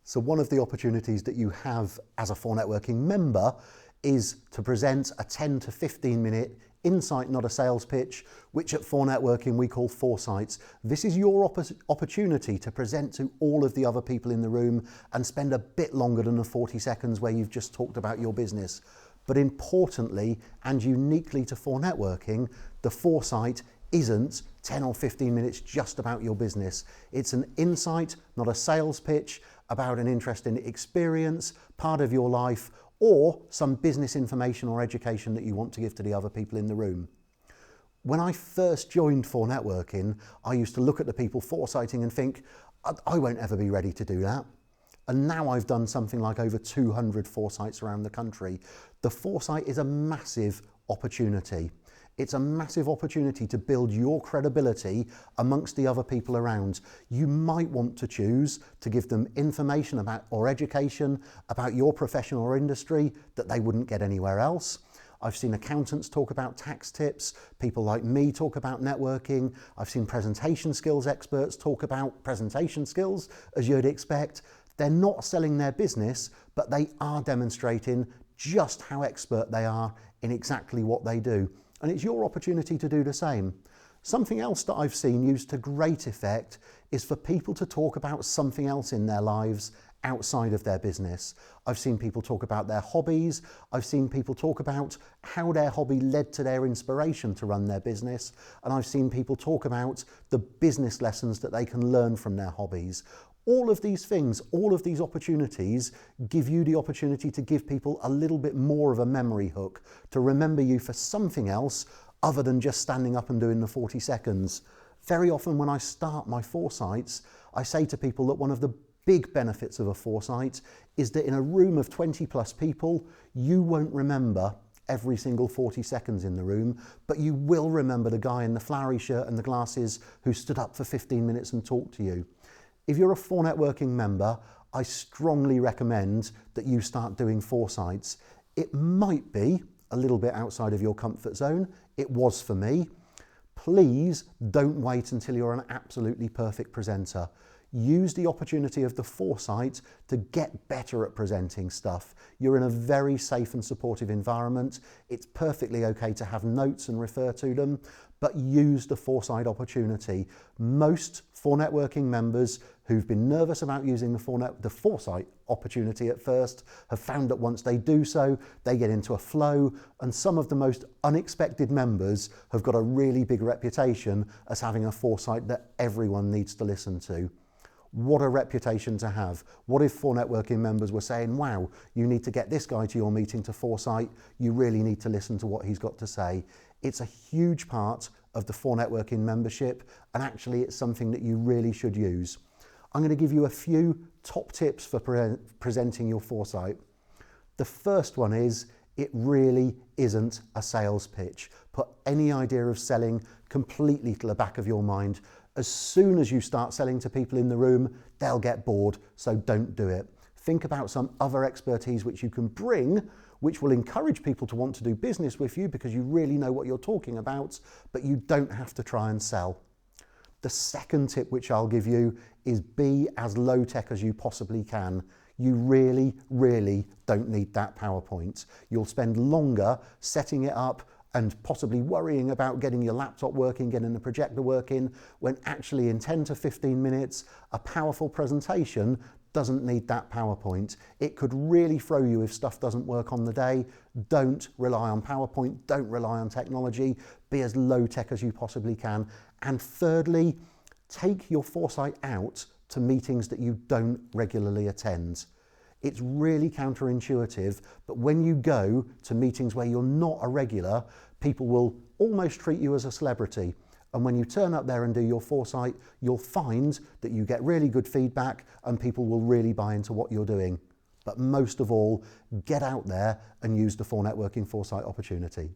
So one of the opportunities that you have as a 4Networking member is to present a 10 to 15 minute insight, not a sales pitch, which at 4Networking we call foresights. This is your opportunity to present to all of the other people in the room and spend a bit longer than the 40 seconds where you've just talked about your business. But importantly and uniquely to 4Networking, the foresight isn't 10 or 15 minutes just about your business. It's an insight, not a sales pitch, about an interesting experience, part of your life, or some business information or education that you want to give to the other people in the room. When I first joined 4Networking, I used to look at the people foresighting and think, I won't ever be ready to do that. And now I've done something like over 200 foresights around the country. The foresight is a massive opportunity. It's a massive opportunity to build your credibility amongst the other people around. You might want to choose to give them information about or education about your profession or industry that they wouldn't get anywhere else. I've seen accountants talk about tax tips, people like me talk about networking. I've seen presentation skills experts talk about presentation skills, as you'd expect. They're not selling their business, but they are demonstrating just how expert they are in exactly what they do. And it's your opportunity to do the same. Something else that I've seen used to great effect is for people to talk about something else in their lives outside of their business. I've seen people talk about their hobbies. I've seen people talk about how their hobby led to their inspiration to run their business. And I've seen people talk about the business lessons that they can learn from their hobbies. All of these things, all of these opportunities give you the opportunity to give people a little bit more of a memory hook, to remember you for something else other than just standing up and doing the 40 seconds. Very often when I start my foresights, I say to people that one of the big benefits of a foresight is that in a room of 20 plus people, you won't remember every single 40 seconds in the room, but you will remember the guy in the flowery shirt and the glasses who stood up for 15 minutes and talked to you. If you're a 4Networking member, I strongly recommend that you start doing foresights. It might be a little bit outside of your comfort zone. It was for me. Please don't wait until you're an absolutely perfect presenter. Use the opportunity of the foresight to get better at presenting stuff. You're in a very safe and supportive environment. It's perfectly okay to have notes and refer to them, but use the foresight opportunity. Most 4Networking members who've been nervous about using the foresight opportunity at first have found that once they do so, they get into a flow, and some of the most unexpected members have got a really big reputation as having a foresight that everyone needs to listen to. What a reputation to have. What if 4Networking members were saying, wow, you need to get this guy to your meeting to foresight, you really need to listen to what he's got to say. It's a huge part of the 4Networking membership, and actually it's something that you really should use. I'm going to give you a few top tips for presenting your foresight. The first one is, it really isn't a sales pitch. Put any idea of selling completely to the back of your mind. As soon as you start selling to people in the room, they'll get bored, so don't do it. Think about some other expertise which you can bring, which will encourage people to want to do business with you because you really know what you're talking about, but you don't have to try and sell. The second tip which I'll give you is be as low tech as you possibly can. You really, really don't need that PowerPoint. You'll spend longer setting it up and possibly worrying about getting your laptop working, getting the projector working, when actually in 10 to 15 minutes, a powerful presentation doesn't need that PowerPoint. It could really throw you if stuff doesn't work on the day. Don't rely on PowerPoint, don't rely on technology, be as low tech as you possibly can. And thirdly, take your foresight out to meetings that you don't regularly attend. It's really counterintuitive, but when you go to meetings where you're not a regular, people will almost treat you as a celebrity. And when you turn up there and do your foresight, you'll find that you get really good feedback and people will really buy into what you're doing. But most of all, get out there and use the 4Networking foresight opportunity.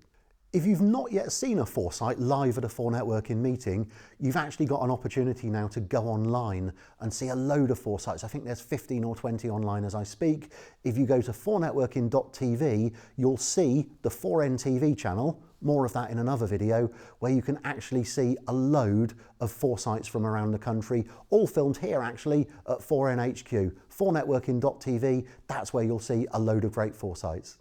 If you've not yet seen a Foresight live at a 4Networking meeting, you've actually got an opportunity now to go online and see a load of Foresights. I think there's 15 or 20 online as I speak. If you go to 4networking.tv, you'll see the 4NTV channel, more of that in another video, where you can actually see a load of Foresights from around the country, all filmed here actually at 4NHQ. 4networking.tv, that's where you'll see a load of great Foresights.